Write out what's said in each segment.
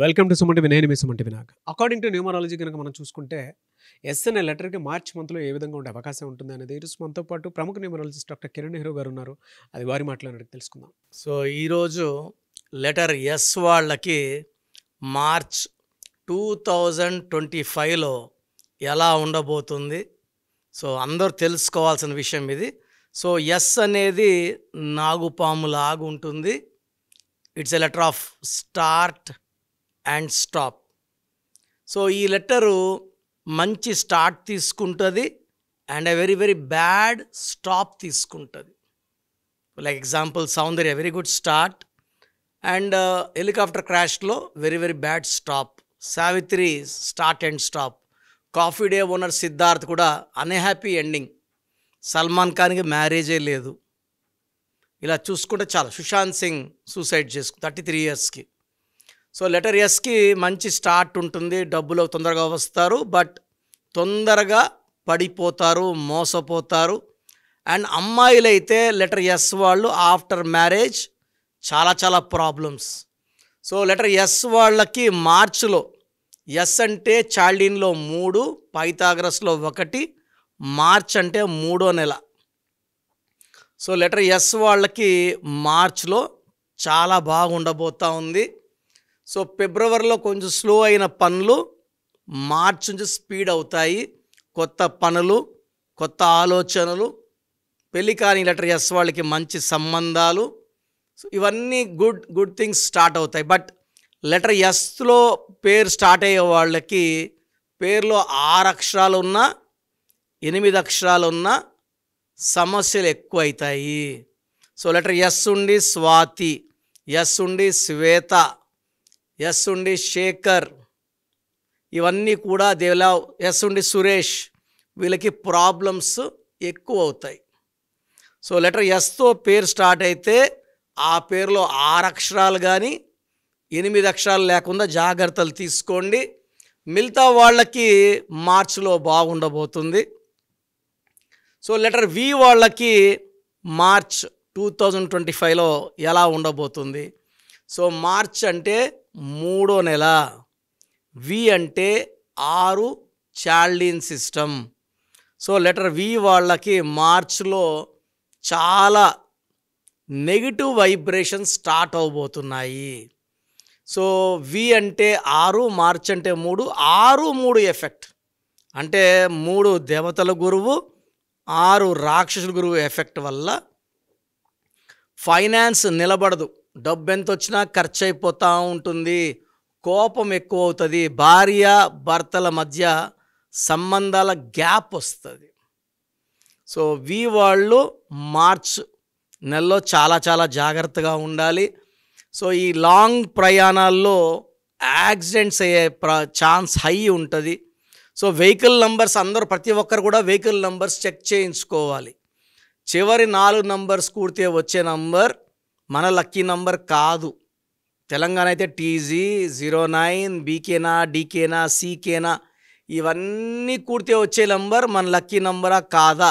Welcome to సుమంటి నేను మీ సుమంటి Vinayak. According to numerology కనుక మనం చూసుకుంటే ఎస్ అనే లెటర్కి మార్చ్ మంత్లో ఏ విధంగా ఉండే అవకాశం ఉంటుంది అనేది ఈరోజు మనతో పాటు ప్రముఖ న్యూమరాలజిస్ట్ డాక్టర్ కిరణ్ నెహ్రూ గారు ఉన్నారు. అది వారి మాటలో అడిగి తెలుసుకుందాం. సో ఈరోజు లెటర్ ఎస్ వాళ్ళకి మార్చ్ 2025లో ఎలా ఉండబోతుంది. సో అందరూ తెలుసుకోవాల్సిన విషయం ఇది. సో ఎస్ అనేది నాగుపాములాగా ఉంటుంది. It's a letter of start and stop. So ఈ లెటరు మంచి స్టార్ట్ తీసుకుంటుంది and a very very bad stop తీసుకుంటుంది. Like example Soundarya very good start and helicopter క్రాష్లో very very bad stop. Savitri start and stop. Coffee Day owner Siddharth కూడా unhappy ending. Salman ఖాన్కి మ్యారేజే లేదు. ఇలా చూసుకుంటే చాలా. సుశాంత్ సింగ్ సూసైడ్ చేసుకు 33 yearsకి. సో లెటర్ ఎస్కి మంచి స్టార్ట్ ఉంటుంది. డబ్బులు తొందరగా వస్తారు, బట్ తొందరగా పడిపోతారు, మోసపోతారు. అండ్ అమ్మాయిలైతే లెటర్ ఎస్ వాళ్ళు ఆఫ్టర్ మ్యారేజ్ చాలా చాలా ప్రాబ్లమ్స్. సో లెటర్ ఎస్ వాళ్ళకి మార్చ్లో ఎస్ అంటే చాల్డీన్లో 3, పైథాగరస్లో 1, మార్చ్ అంటే 3వ నెల. సో లెటర్ ఎస్ వాళ్ళకి మార్చ్లో చాలా బాగుండబోతూ ఉంది. సో ఫిబ్రవరిలో కొంచెం స్లో అయిన పనులు మార్చ్ నుంచి స్పీడ్ అవుతాయి. కొత్త పనులు, కొత్త ఆలోచనలు, పెళ్లి కాని లెటర్ ఎస్ వాళ్ళకి మంచి సంబంధాలు, సో ఇవన్నీ గుడ్ థింగ్స్ స్టార్ట్ అవుతాయి. బట్ లెటర్ ఎస్లో పేరు స్టార్ట్ అయ్యే వాళ్ళకి పేరులో 6 అక్షరాలు ఉన్నా 8 అక్షరాలు ఉన్నా సమస్యలు ఎక్కువ అవుతాయి. సో లెటర్ ఎస్ ఉండి స్వాతి, ఎస్ ఉండి శ్వేత, ఎస్ ఉండి శేఖర్, ఇవన్నీ కూడా దేవలా, ఎస్ ఉండి సురేష్, వీళ్ళకి ప్రాబ్లమ్స్ ఎక్కువ అవుతాయి. సో లెటర్ ఎస్తో పేరు స్టార్ట్ అయితే ఆ పేరులో 6 అక్షరాలు కానీ 8 అక్షరాలు లేకుండా జాగ్రత్తలు తీసుకోండి. మిగతా వాళ్ళకి మార్చ్లో బాగుండబోతుంది. సో లెటర్ వి వాళ్ళకి మార్చ్ 2025లో ఎలా ఉండబోతుంది. సో మార్చ్ అంటే 3వ నెల, వి అంటే 6 చాల్డీన్ సిస్టమ్. సో లెటర్ వి వాళ్ళకి మార్చ్లో చాలా negative vibrations start అవబోతున్నాయి. So we అంటే 6, మార్చ్ అంటే 3, 6-3 ఎఫెక్ట్ అంటే 3 దేవతల గురువు, 6 రాక్షసుల గురువు ఎఫెక్ట్ వల్ల ఫైనాన్స్ నిలబడదు. డబ్బు ఎంత వచ్చినా ఖర్చు అయిపోతూ ఉంటుంది. కోపం ఎక్కువ అవుతుంది. భార్య భర్తల మధ్య సంబంధాల గ్యాప్ వస్తుంది. సో వి వాళ్ళు మార్చ్ నెలలో చాలా చాలా జాగ్రత్తగా ఉండాలి. సో ఈ లాంగ్ ప్రయాణాల్లో యాక్సిడెంట్స్ అయ్యే ఛాన్స్ హై ఉంటుంది. సో వెహికల్ నంబర్స్ అందరూ ప్రతి ఒక్కరు కూడా వెహికల్ నంబర్స్ చెక్ చేయించుకోవాలి. చివరి 4 నంబర్స్ కూడితే వచ్చే నంబర్ మన లక్కీ నంబర్ కాదు. తెలంగాణ అయితే టీజీ 09, బీకేనా, డీకేనా, సీకేనా, ఇవన్నీ కూడితే వచ్చే నంబర్ మన లక్కీ నంబరా కాదా.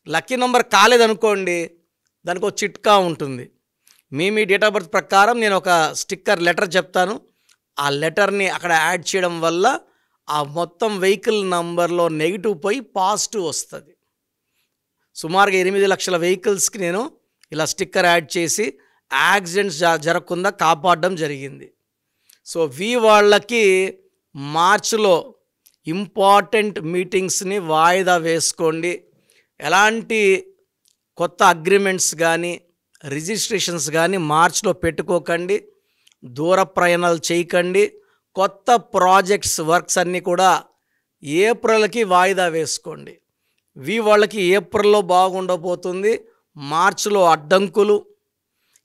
లక్కీ నంబర్ కాలేదనుకోండి, దానికి ఒక చిట్కా ఉంటుంది. మీ డేట్ ఆఫ్ బర్త్ ప్రకారం నేను ఒక స్టిక్కర్ లెటర్ చెప్తాను. ఆ లెటర్ని అక్కడ యాడ్ చేయడం వల్ల ఆ మొత్తం వెహికల్ నంబర్లో నెగిటివ్ పోయి పాజిటివ్ వస్తుంది. సుమారుగా 8 లక్షల వెహికల్స్కి నేను ఇలా స్టిక్కర్ యాడ్ చేసి యాక్సిడెంట్స్ జరగకుండా కాపాడడం జరిగింది. సో వి వాళ్ళకి మార్చ్లో ఇంపార్టెంట్ మీటింగ్స్ని వాయిదా వేసుకోండి. ఎలాంటి కొత్త అగ్రిమెంట్స్ కానీ రిజిస్ట్రేషన్స్ కానీ మార్చ్లో పెట్టుకోకండి. దూర ప్రయాణాలు చేయకండి. కొత్త ప్రాజెక్ట్స్ వర్క్స్ అన్నీ కూడా ఏప్రిల్కి వాయిదా వేసుకోండి. వి వాళ్ళకి ఏప్రిల్లో బాగుండబోతుంది. మార్చిలో అడ్డంకులు,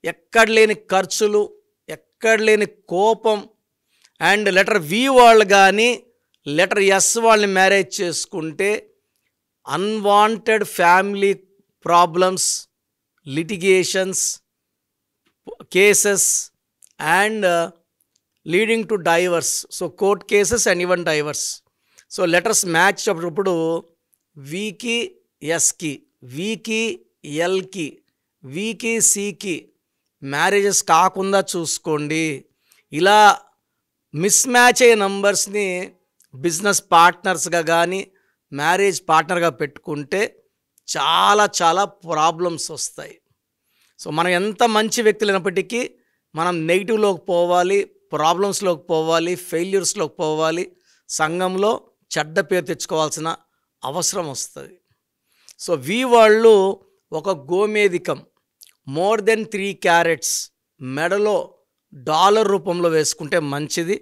ఎక్కడ లేని ఖర్చులు, ఎక్కడ లేని కోపం. అండ్ లెటర్ వి వాళ్ళు కానీ లెటర్ ఎస్ వాళ్ళని మ్యారేజ్ చేసుకుంటే unwanted family problems, litigations, cases and leading to divorce. So court cases and even divorce. So letters match అప్పుడు వికి ఎస్కి, వికి ఎల్కి, వికి సికి మ్యారేజెస్ కాకుండా చూసుకోండి. ఇలా మిస్ మ్యాచ్ అయ్యే నంబర్స్ని బిజినెస్ పార్ట్నర్స్గా కానీ మ్యారేజ్ పార్ట్నర్గా పెట్టుకుంటే చాలా చాలా ప్రాబ్లమ్స్ వస్తాయి. సో మనం ఎంత మంచి వ్యక్తులు అయినప్పటికీ మనం నెగిటివ్లోకి పోవాలి, ప్రాబ్లమ్స్లోకి పోవాలి, ఫెయిల్యూర్స్లోకి పోవాలి, సంఘంలో చెడ్డ పేరు తెచ్చుకోవాల్సిన అవసరం వస్తుంది. సో వాళ్ళు ఒక గోమేధికం మోర్ దెన్ 3 క్యారెట్స్ మెడలో డాలర్ రూపంలో వేసుకుంటే మంచిది.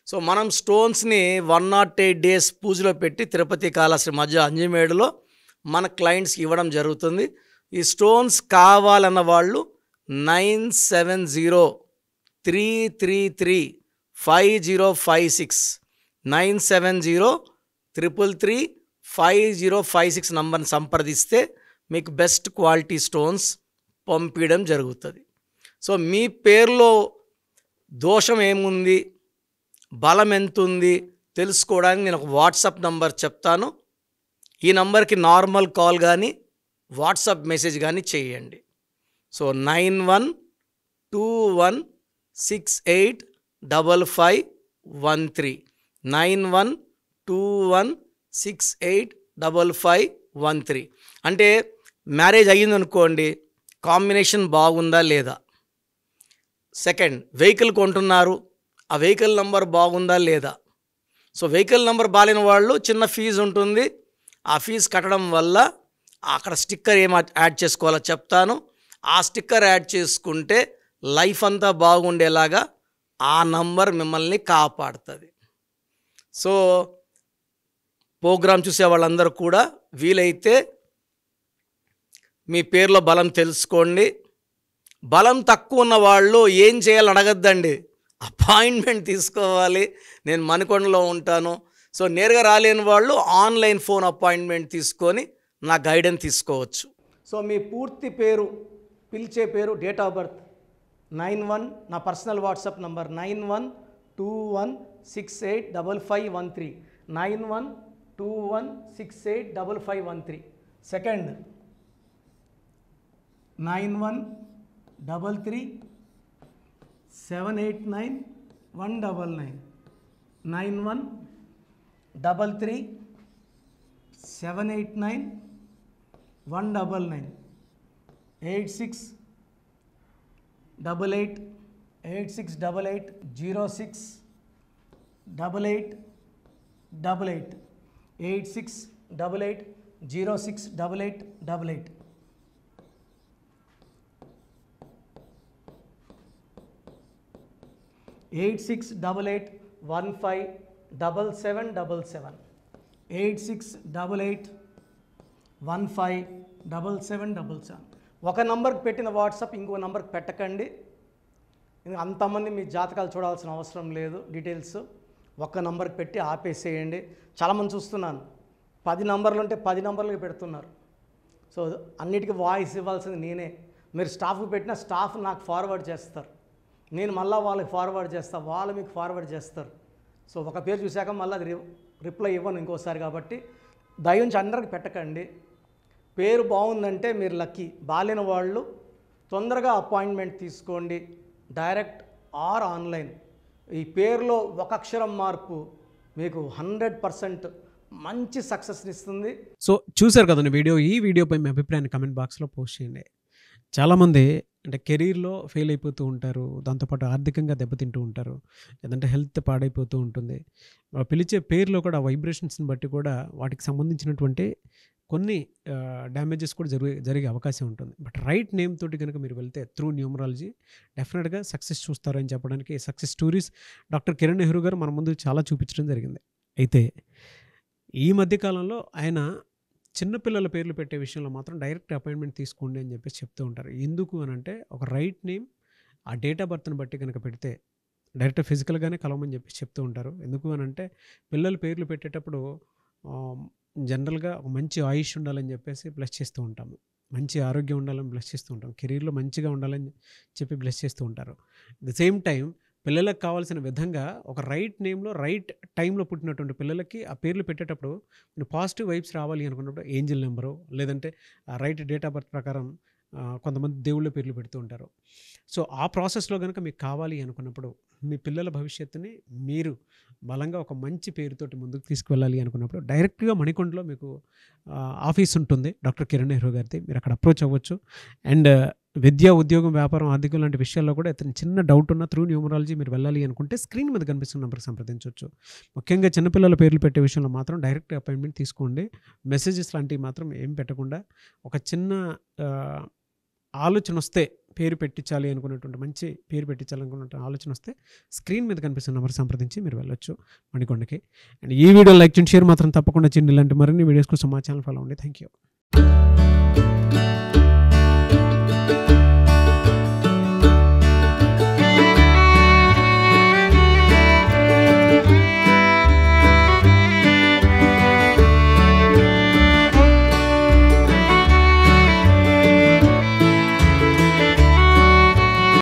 సో మనం స్టోన్స్ని 108 డేస్ పూజలో పెట్టి తిరుపతి కాళహస్తి మధ్య అంజమేడులో మన క్లయింట్స్కి ఇవ్వడం జరుగుతుంది. ఈ స్టోన్స్ కావాలన్న వాళ్ళు 9703335056 9703335056 నంబర్ని సంప్రదిస్తే మీకు బెస్ట్ క్వాలిటీ స్టోన్స్ పంపించడం జరుగుతుంది. సో మీ పేరులో దోషం ఏముంది, బలం ఎంత ఉంది తెలుసుకోవడానికి నేను ఒక వాట్సాప్ నంబర్ చెప్తాను. ఈ నంబర్కి నార్మల్ కాల్ కానీ వాట్సాప్ మెసేజ్ కానీ చేయండి. సో 9121685513 9121685513. అంటే మ్యారేజ్ అయ్యిందనుకోండి, కాంబినేషన్ బాగుందా లేదా. సెకండ్, వెహికల్ కొంటున్నారు, ఆ వెహికల్ నంబర్ బాగుందా లేదా. సో వెహికల్ నంబర్ బాలేని వాళ్ళు చిన్న ఫీజు ఉంటుంది, ఆ ఫీజు కట్టడం వల్ల అక్కడ స్టిక్కర్ ఏం యాడ్ చేసుకోవాలో చెప్తాను. ఆ స్టిక్కర్ యాడ్ చేసుకుంటే లైఫ్ అంతా బాగుండేలాగా ఆ నంబర్ మిమ్మల్ని కాపాడుతుంది. సో ప్రోగ్రామ్ చూసే వాళ్ళందరూ కూడా వీలైతే మీ పేరులో బలం తెలుసుకోండి. బలం తక్కువ ఉన్న వాళ్ళు ఏం చేయాలని అడగద్దండి, అపాయింట్మెంట్ తీసుకోవాలి. నేను మణికొండలో ఉంటాను. సో నేరుగా రాలేని వాళ్ళు ఆన్లైన్ ఫోన్ అపాయింట్మెంట్ తీసుకొని నా గైడెన్స్ తీసుకోవచ్చు. సో మీ పూర్తి పేరు, పిలిచే పేరు, డేట్ ఆఫ్ బర్త్ 91, నా పర్సనల్ వాట్సాప్ నంబర్ 9121685513 9121685513. సెకండ్ 9133789199 9133789199 8688068888 8688068888 8688157777 8688157777. ఒక నంబర్కి పెట్టిన వాట్సాప్ ఇంకో నంబర్కి పెట్టకండి. అంతమంది మీ జాతకాలు చూడాల్సిన అవసరం లేదు. డీటెయిల్స్ ఒక్క నంబర్కి పెట్టి ఆపేసేయండి. చాలామంది చూస్తున్నాను 10 నంబర్లు ఉంటే 10 నంబర్లకి పెడుతున్నారు. సో అన్నిటికీ వాయిస్ ఇవ్వాల్సింది నేనే. మీరు స్టాఫ్కి పెట్టిన స్టాఫ్ నాకు ఫార్వర్డ్ చేస్తారు, నేను మళ్ళీ వాళ్ళకి ఫార్వర్డ్ చేస్తాను, వాళ్ళు మీకు ఫార్వర్డ్ చేస్తారు. సో ఒక పేరు చూశాక మళ్ళీ అది రిప్లై ఇవ్వను ఇంకోసారి. కాబట్టి దయించి అందరికి పెట్టకండి. పేరు బాగుందంటే మీరు లక్కీ. బాలేని వాళ్ళు తొందరగా అపాయింట్మెంట్ తీసుకోండి, డైరెక్ట్ ఆర్ ఆన్లైన్. ఈ పేరులో ఒక అక్షరం మార్పు మీకు 100% మంచి సక్సెస్ని ఇస్తుంది. సో చూశారు కదండి వీడియో. ఈ వీడియోపై మీ అభిప్రాయాన్ని కమెంట్ బాక్స్లో పోస్ట్ చేయండి. చాలామంది అంటే కెరీర్లో ఫెయిల్ అయిపోతూ ఉంటారు, దాంతోపాటు ఆర్థికంగా దెబ్బతింటూ ఉంటారు, లేదంటే హెల్త్ పాడైపోతూ ఉంటుంది. పిలిచే పేరులో కూడా వైబ్రేషన్స్ని బట్టి కూడా వాటికి సంబంధించినటువంటి కొన్ని డ్యామేజెస్ కూడా జరిగే అవకాశం ఉంటుంది. బట్ రైట్ నేమ్ తోటి కనుక మీరు వెళ్తే త్రూ న్యూమరాలజీ డెఫినెట్గా సక్సెస్ చూస్తారని చెప్పడానికి success stories doctor Kiran Nehru గారు మన ముందు చాలా చూపించడం జరిగింది. అయితే ఈ మధ్యకాలంలో ఆయన చిన్నపిల్లల పేర్లు పెట్టే విషయంలో మాత్రం డైరెక్ట్ అపాయింట్మెంట్ తీసుకోండి అని చెప్పేసి చెప్తూ ఉంటారు. ఎందుకు అని అంటే ఒక రైట్ నేమ్ ఆ డేట్ ఆఫ్ బర్త్ని బట్టి కనుక పెడితే డైరెక్ట్ ఫిజికల్గానే కలవమని చెప్పేసి చెప్తూ ఉంటారు. ఎందుకు అని అంటే పిల్లల పేర్లు పెట్టేటప్పుడు జనరల్గా ఒక మంచి ఆయుష్ ఉండాలని చెప్పేసి బ్లెస్ చేస్తూ ఉంటాము, మంచి ఆరోగ్యం ఉండాలని బ్లెస్ చేస్తూ ఉంటాం, కెరీర్లో మంచిగా ఉండాలని చెప్పి బ్లెస్ చేస్తూ ఉంటారు. అట్ ద సేమ్ టైం పిల్లలకు కావాల్సిన విధంగా ఒక రైట్ నేమ్లో రైట్ టైంలో పుట్టినటువంటి పిల్లలకి ఆ పేర్లు పెట్టేటప్పుడు పాజిటివ్ వైబ్స్ రావాలి అనుకున్నప్పుడు ఏంజిల్ నెంబరు లేదంటే రైట్ డేట్ ఆఫ్ బర్త్ ప్రకారం కొంతమంది దేవుళ్ళ పేర్లు పెడుతూ ఉంటారు. సో ఆ ప్రాసెస్లో కనుక మీకు కావాలి అనుకున్నప్పుడు మీ పిల్లల భవిష్యత్తుని మీరు బలంగా ఒక మంచి పేరుతోటి ముందుకు తీసుకువెళ్ళాలి అనుకున్నప్పుడు డైరెక్ట్గా మణికొండలో మీకు ఆఫీస్ ఉంటుంది డాక్టర్ కిరణ్ నెహ్రూ గారిది. మీరు అక్కడ అప్రోచ్ అవ్వచ్చు. అండ్ విద్య, ఉద్యోగం, వ్యాపారం, ఆర్థికం లాంటి విషయాల్లో కూడా ఏదైనా చిన్న డౌట్ ఉన్న త్రూ న్యూమరాలజీ మీరు వెళ్ళాలి అనుకుంటే స్క్రీన్ మీద కనిపిస్తున్న నెంబర్కి సంప్రదించవచ్చు. ముఖ్యంగా చిన్నపిల్లల పేర్లు పెట్టే విషయంలో మాత్రం డైరెక్ట్ అపాయింట్మెంట్ తీసుకోండి. మెసేజెస్ లాంటివి మాత్రం ఏం పెట్టకుండా ఒక చిన్న ఆలోచన వస్తే పేరు పెట్టించాలి అనుకున్నటువంటి మంచి పేరు పెట్టించాలనుకున్న ఆలోచన వస్తే స్క్రీన్ మీద కనిపిస్తున్న నెంబర్ సంప్రదించి మీరు వెళ్ళొచ్చు మణికొండకి. అండ్ ఈ వీడియో లైక్ చేయండి, షేర్ మాత్రం తప్పకుండా చేయండి. ఇలాంటి మరిన్ని వీడియోస్ కోసం మా ఛానల్ ఫాలో అవ్వండి. Thank you.